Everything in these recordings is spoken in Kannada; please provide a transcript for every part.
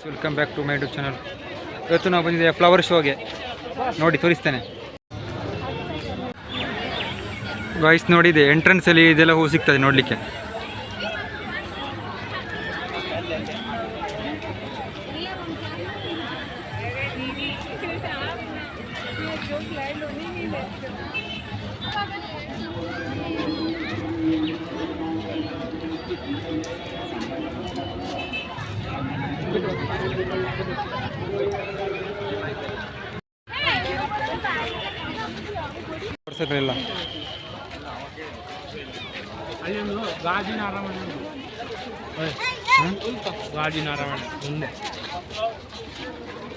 Welcome back to my YouTube channel. ಇವತ್ತು ನಾವು ಬಂದಿದ್ದೇವೆ ಫ್ಲವರ್ ಶೋಗೆ. ನೋಡಿ ತೋರಿಸ್ತೇನೆ ಗಾಯ್ಸ್. ನೋಡಿದೆ ಎಂಟ್ರೆನ್ಸಲ್ಲಿ ಇದೆಲ್ಲ ಹೂ ಸಿಗ್ತದೆ ನೋಡಲಿಕ್ಕೆ. ಇಲ್ಲ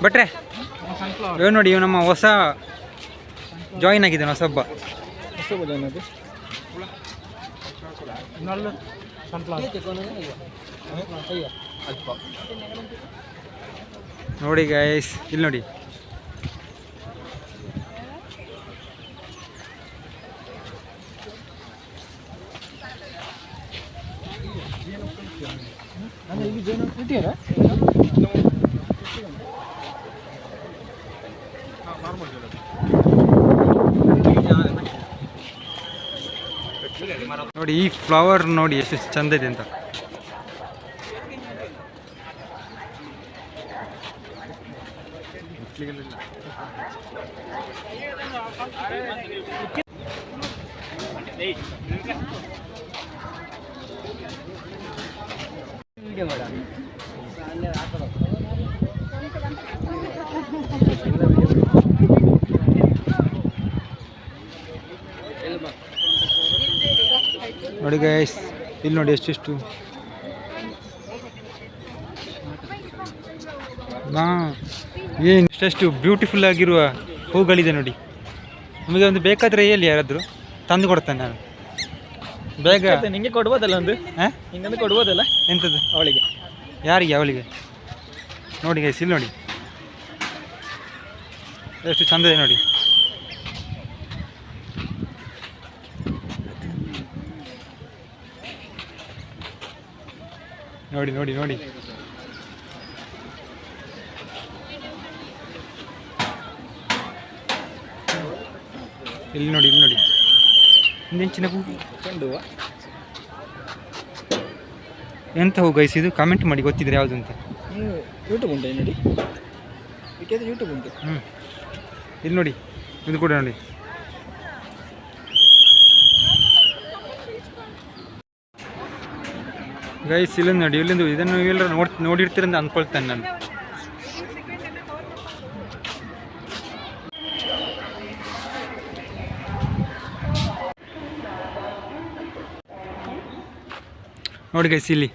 ಬಟ್ರೆ ಇವ್ ನೋಡಿ, ಇವ್ ನಮ್ಮ ಹೊಸ ಜಾಯಿನ್ ಆಗಿದ್ದಾನೆ, ಹೊಸಬ್ಬ. ನೋಡಿ ಗೈಸ್, ಇಲ್ಲಿ ನೋಡಿ. ನೋಡಿ ಈ ಫ್ಲವರ್ ನೋಡಿ ಎಷ್ಟು ಚಂದ ಇದೆ ಅಂತ. ನೋಡಿ ಗೈಸ್, ಇಲ್ಲಿ ನೋಡಿ ಎಷ್ಟೆಷ್ಟು. ಏನು ಇಷ್ಟೆಷ್ಟು ಬ್ಯೂಟಿಫುಲ್ ಆಗಿರುವ ಹೂಗಳಿದೆ ನೋಡಿ. ನಮಗೆ ಒಂದು ಬೇಕಾದರೆ ಎಲ್ಲಿ ಯಾರಾದರೂ ತಂದು ಕೊಡ್ತೇನೆ ನಾನು. ಬೇಗ ನಿಮಗೆ ಕೊಡ್ಬೋದಲ್ಲ ಒಂದು, ಹಿಂಗಂದು ಕೊಡ್ಬೋದಲ್ಲ. ಎಂಥದ್ದು ಅವಳಿಗೆ? ಯಾರಿಗೆ? ಅವಳಿಗೆ. ನೋಡಿ ಗೈಸ್, ಇಲ್ಲಿ ನೋಡಿ ಎಷ್ಟು ಚಂದ ಇದೆ ನೋಡಿ. ನೋಡಿ ನೋಡಿ ನೋಡಿ ಇಲ್ಲಿ ನೋಡಿ, ಇಲ್ಲಿ ನೋಡಿ. ನೆಂಚಿನ ಹೂ ಚೆಂಡು. ಎಂಥ ಹೂ ಗೈಸ್ ಇದು? ಕಾಮೆಂಟ್ ಮಾಡಿ ಗೊತ್ತಿದ್ರೆ ಯಾವುದು ಅಂತ. ಯೂಟ್ಯೂಬ್ ಉಂಟು ನೋಡಿ, ಯೂಟ್ಯೂಬ್ ಉಂಟು. ಇಲ್ಲಿ ನೋಡಿ, ಇದು ಕೂಡ ನೋಡಿ. ಗೈಸ್ ಇಲ್ಲೊಂದು ನೋಡಿ, ಇಲ್ಲೊಂದು. ಇದನ್ನು ಎಲ್ಲರೂ ನೋಡಿರ್ತೀರಂತ ಅಂದ್ಕೊಳ್ತೇನೆ ನಾನು. ನೋಡಿ ಗೈಸ್ ಇಲ್ಲಿ.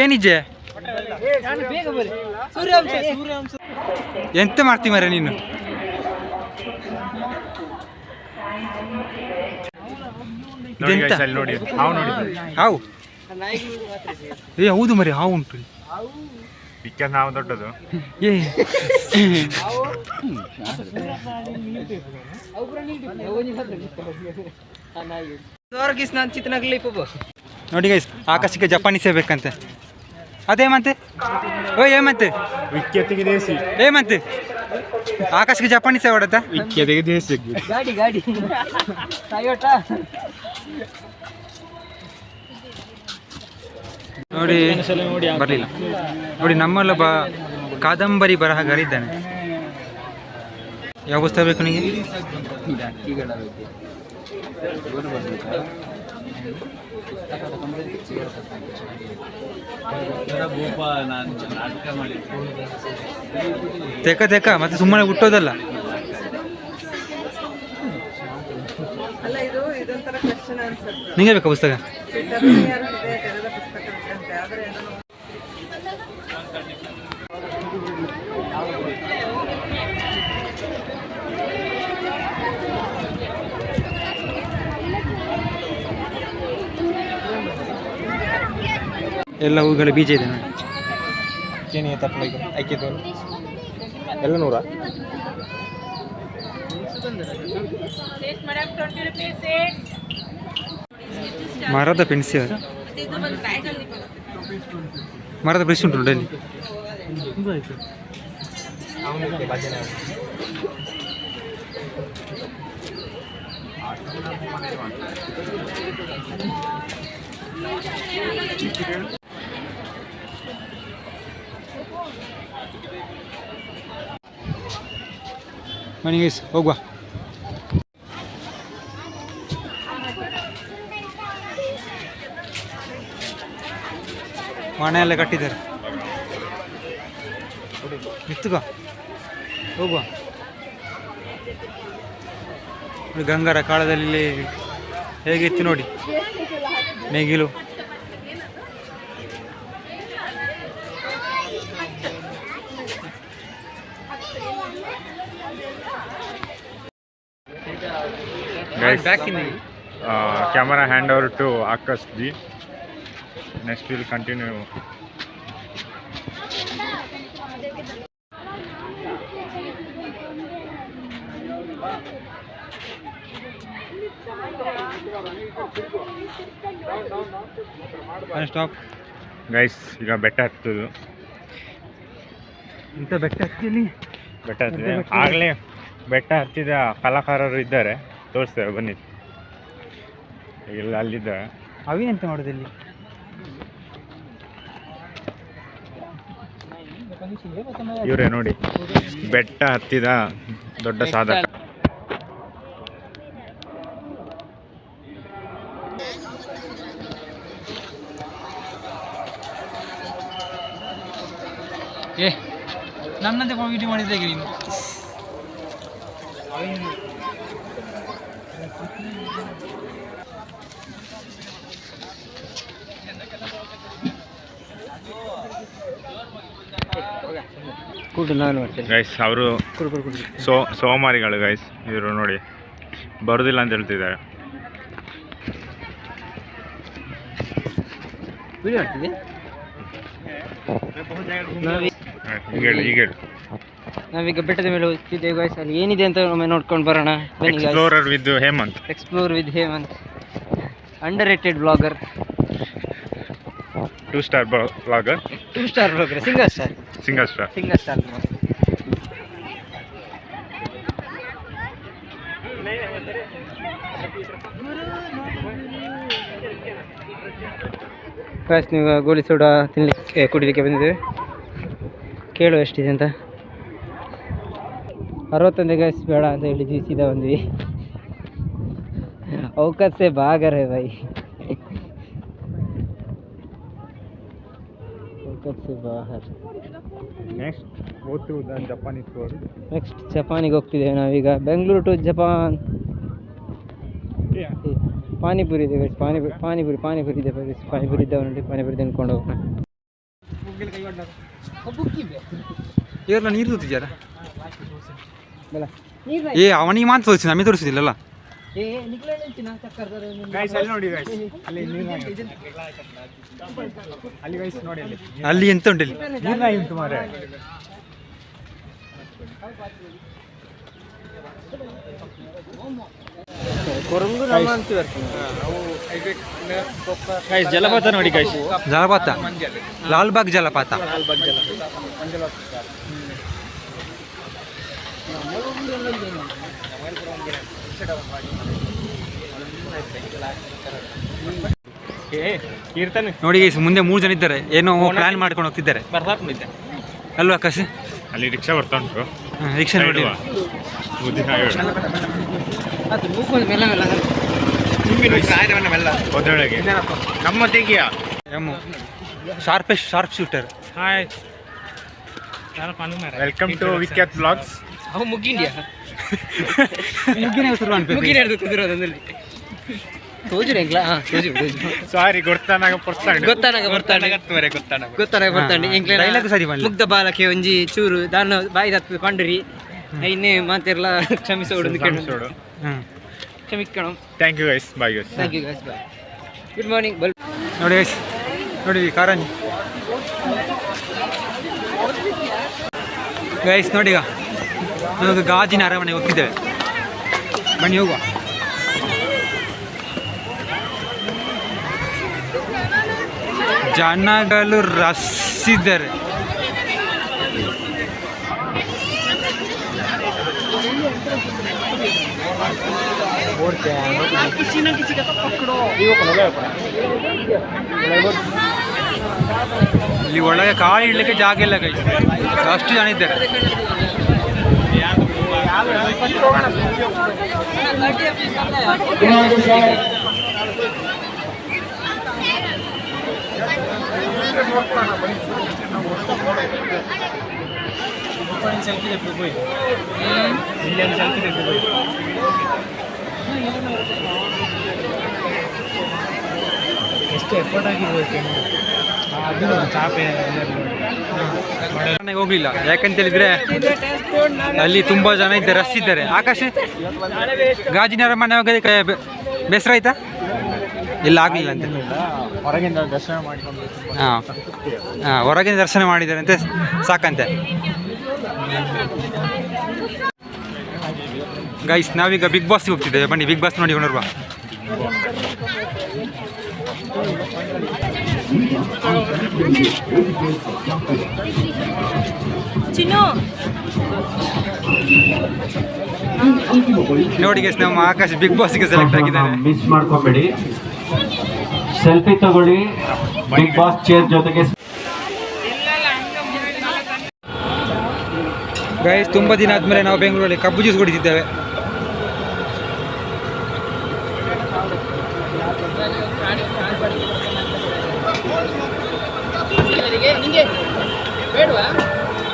ಏನಿಜ್ಜೆ ಎಂತ ಮಾಡ್ತೀವಿ ಮಾರ್ರೆ ನೀನು? ಹಾವು? ಏ ಹೌದು ಮರಿ, ಹಾವು ಉಂಟು. ನಾವು ದೊಡ್ಡದು. ನೋಡಿ ಗೈಸ್, ಆಕಾಶಕ್ಕೆ ಜಪಾನೀಸೇ ಬೇಕಂತೆ. ಅದೇಮಂತೆ? ಓ ಏಮಂತೆ? ಏಮಂತೆ? ಆಕಾಶಕ್ಕೆ ಜಪಾನೀಸೇ ಹೊಡತ್ತ? ಗಾಡಿ ಗಾಡಿ ನೋಡಿ ಬರಲಿಲ್ಲ. ನೋಡಿ ನಮ್ಮಲ್ಲೊಬ್ಬ ಕಾದಂಬರಿ ಬರಹಗಾರ ಇದ್ದಾನೆ. ಯಾವ ಪುಸ್ತಕ ಬೇಕು ನಿಮಗೆ? ತೆಕ್ಕ ತೆಕ್ಕ ಮತ್ತೆ ಸುಮ್ಮನೆ ಹುಟ್ಟೋದಲ್ಲ. ನಿಮಗೆ ಬೇಕಾ ಪುಸ್ತಕ? ಎಲ್ಲ ಹೂಗಳ ಬೀಜ ಇದೆ ನೋಡಿ. ಏನಿದೆ ತಪ್ಪಲಾಗಿ ಐಕ್ಯದ ಎಲ್ಲ 100. ಮರದ ಪೆನ್ಸಿಲ್ ಮರದ ಬ್ರಷ್ ಉಂಟು ಡೈಲಿ. ಮನೆಗೆ ಹೋಗುವ. ಮನೆ ಎಲ್ಲ ಕಟ್ಟಿದ್ದಾರೆ. ನಿಂತುಕ ಹೋಗುವ. ಗಂಗರ ಕಾಲದಲ್ಲಿ ಹೇಗಿತ್ತು ನೋಡಿ ನೇಗಿಲು. Camera hand over to Akash ji. Next we'll continue. Stop. Guys, ಈಗ ಬೆಟ್ಟ ಹತ್ತುದು. ಇಂಥ ಬೆಟ್ಟ ಹತ್ತಿಯಲ್ಲಿ ಬೆಟ್ಟ ಹತ್ತಿದೆ. ಆಗಲೇ ಬೆಟ್ಟ ಹತ್ತಿದ ಕಲಾಕಾರರು ಇದ್ದಾರೆ, ತೋರಿಸ್ತೇವೆ ಬನ್ನಿ. ಇಲ್ಲ ಅಲ್ಲಿದ್ದಾರೆ. ಅವೇನಂತ ಮಾಡೋದು ಇಲ್ಲಿ? ಇವರೇ ನೋಡಿ, ಬೆಟ್ಟ ಹತ್ತಿದ ದೊಡ್ಡ ಸಾಧಕ. ನನ್ನಂತೆ ವಿಡಿಯೋ ಮಾಡಿದ್ದೆ ನೀನು. ಗೈಸ್ ಅವರು ಸೋಮಾರಿಗಳು ಗೈಸ್. ಇವರು ನೋಡಿ ಬರುದಿಲ್ಲ ಅಂತ ಹೇಳ್ತಿದ್ದಾರೆ. ನಾವೀಗ ಬೆಟ್ಟದ ಮೇಲೆ ಹೋಗ್ತಿದ್ದೇವೆ ಗೈಸ್. ಅಲ್ಲಿ ಏನಿದೆ ಅಂತ ಒಮ್ಮೆ ನೋಡ್ಕೊಂಡು ಬರೋಣ. Explorer with Hemanth. Explore with Hemanth, underrated blogger, 2 star blogger, 2 star blogger, single star. Guys ನೀವು ಗೋಲಿ ಸೋಡಾ ತಿನ್ನಲಿಕ್ಕೆ ಕುಡಿಲಿಕ್ಕೆ ಬಂದಿದ್ದೇವೆ. ಕೇಳು ಎಷ್ಟಿದೆ ಅಂತ. 61 ಗೈಸ್. ಬೇಡ ಅಂತ ಹೇಳಿದ್ವಿ, ಸೀದಾ ಬಂದ್ವಿ. ಔಕತ್ ಸೆ ಬಾಗರ್ ಹೈ ಭಾई, ಔಕತ್ ಸೆ ಬಾಹರ್. Next Japanese road. ನೆಕ್ಸ್ಟ್ ಜಪಾನಿಗೆ ಹೋಗ್ತಿದ್ದೇವೆ ನಾವೀಗ. Bengaluru to Japan. ಪಾನಿಪುರಿ ಇದೆ ಗೈಸ್, ಪಾನಿಪುರಿ ಇದೆ ಗೈಸ್. ಪಾನಿಪುರಿ ಇದ್ದಾವೆ ನೋಡಿ, ಪಾನಿಪುರಿ ತಿನ್ಕೊಂಡು ಹೋಗೋಣ. ಇವ್ರಲ್ಲ ನೀರು ತೋರಿಸಿದ್ಯಾರ? ಏ ಅವನಿಗೆ ಮಾತ್ರ ತೋರಿಸಿ, ನಮಗೆ ತೋರಿಸಿದಿಲ್ಲಲ್ಲ. ಅಲ್ಲಿ ಎಂತ ಉಂಟು? ಜಲಪಾತ ನೋಡಿ ಗೈಸ್. ಜಲಪಾತ, ಲಾಲ್ಬಾಗ್ ಜಲಪಾತ. ನೋಡಿ ಗೈಸ್, ಮುಂದೆ 3 ಜನ ಇದ್ದಾರೆ. ಏನೋ ಪ್ಲಾನ್ ಮಾಡ್ಕೊಂಡು ಹೋಗ್ತಿದ್ದಾರೆ ಅಲ್ವಾ ಆಕಾಶ್? ಅಲ್ಲಿ ರಿಕ್ಷಾ ಬರ್ತಾ ಉಂಟು. ರಿಕ್ಷಾ ನೋಡಿ. ನಮ್ಮ ತೆಗಿಯ sharp shooter. Hi, welcome to Vikhyat blogs. ಅವು ಮುಗ್ಗಿಂಡಿಯಾ ಸಾರಿ ಗೊತ್ತಾನಾಗ ಮುಗ್ಧ ಬಾಲಕ್ಕೆ ಒಂಜಿ ಚೂರು ದಾನ ಬಾಯಿ ಹತ್ತು ಪಂಡ್ರಿ ಇನ್ನೇ ಮಾತೆಲ್ಲ ಕ್ಷಮಿಸೋಡು ಕ್ಷಮಿക്കണം. Thank you guys, bye guys. Thank you guys, bye. Good morning. ನೋಡಿ ಗೈಸ್, ನೋಡಿ ಕಾರಂಜಿ ಗೈಸ್. ನೋಡಿ ಈಗ ನಾವು ಗಾಜಿನ ಅರಮನೆಗೆ ಹೋಗ್ತಿದ್ದೇವೆ. ಬನ್ನಿ ಹೋಗುವ. ಜನಗಳು ರಸಿದ್ದಾರೆ. ಇಲ್ಲಿ ಒಳಗೆ ಕಾಲು ಇಡ್ಲಿಕ್ಕೆ ಜಾಗ ಇಲ್ಲ ಕೈ, ಅಷ್ಟು ಜನ ಇದ್ದಾರೆ. ಎಷ್ಟು ಎಫರ್ಟ್ ಆಗಿರ್ಬೇಕು ಹೋಗ್ಲಿಲ್ಲ, ಯಾಕಂತ ಹೇಳಿದ್ರೆ ಅಲ್ಲಿ ತುಂಬಾ ಜನ ಇದ್ದಾರೆ, ರಶ್ ಇದ್ದಾರೆ. ಆಕಾಶ ಗಾಜಿನ ಮನೆ ಹೋಗೋದಕ್ಕೆ ಬೇಸರ ಆಯ್ತಾ? ಇಲ್ಲ ಆಗ್ಲಿಲ್ಲ ಅಂತ. ಹೊರಗಿಂದ ದರ್ಶನ ಮಾಡಿಕೊಂಡು ಹೊರಗಿನ ದರ್ಶನ ಮಾಡಿದ್ದಾರೆ ಅಂತೆ, ಸಾಕಂತೆ. ಗೈಸ್ ನಾವೀಗ ಬಿಗ್ ಬಾಸ್ಗೆ ಹೋಗ್ತಿದ್ದೇವೆ, ಬನ್ನಿ ಬಿಗ್ ಬಾಸ್ ನೋಡಿ ಬರುವ. ನೋಡಿ ಗೈಸ್, ನಮ್ಮ ಆಕಾಶ್ ಬಿಗ್ ಬಾಸ್ಗೆ ಸೆಲೆಕ್ಟ್ ಆಗಿದ್ದಾರೆ. ಮಿಸ್ ಮಾಡ್ಕೋಬೇಡಿ, ಸೆಲ್ಫಿ ತಗೊಳ್ಳಿ ಬಿಗ್ ಬಾಸ್ ಚೇರ್ ಜೊತೆಗೆ. ಗೈಸ್ ತುಂಬ ದಿನ ಆದಮೇಲೆ ನಾವು ಬೆಂಗಳೂರಲ್ಲಿ ಕಬ್ಬು ಜ್ಯೂಸ್ ಕುಡಿತಿದ್ದೇವೆ.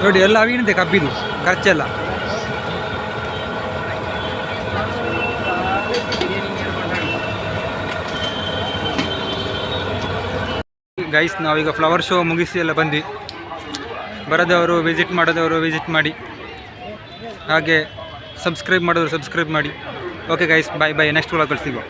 ನೋಡಿ ಎಲ್ಲ ಅವಿನಂತೆ ಕಬ್ಬಿದು ಖರ್ಚೆಲ್ಲ. ಗೈಸ್ ನಾವೀಗ ಫ್ಲವರ್ ಶೋ ಮುಗಿಸಿ ಎಲ್ಲ ಬಂದ್ವಿ. ಬರೋದವರು ವಿಸಿಟ್ ಮಾಡೋದವರು ವಿಸಿಟ್ ಮಾಡಿ, ಹಾಗೆ ಸಬ್ಸ್ಕ್ರೈಬ್ ಮಾಡೋರು ಸಬ್ಸ್ಕ್ರೈಬ್ ಮಾಡಿ. ಓಕೆ ಗೈಸ್, ಬಾಯ್ ಬಾಯ್, ನೆಕ್ಸ್ಟ್ ವ್ಲಾಗಲ್ಲಿ ಸಿಗೋ.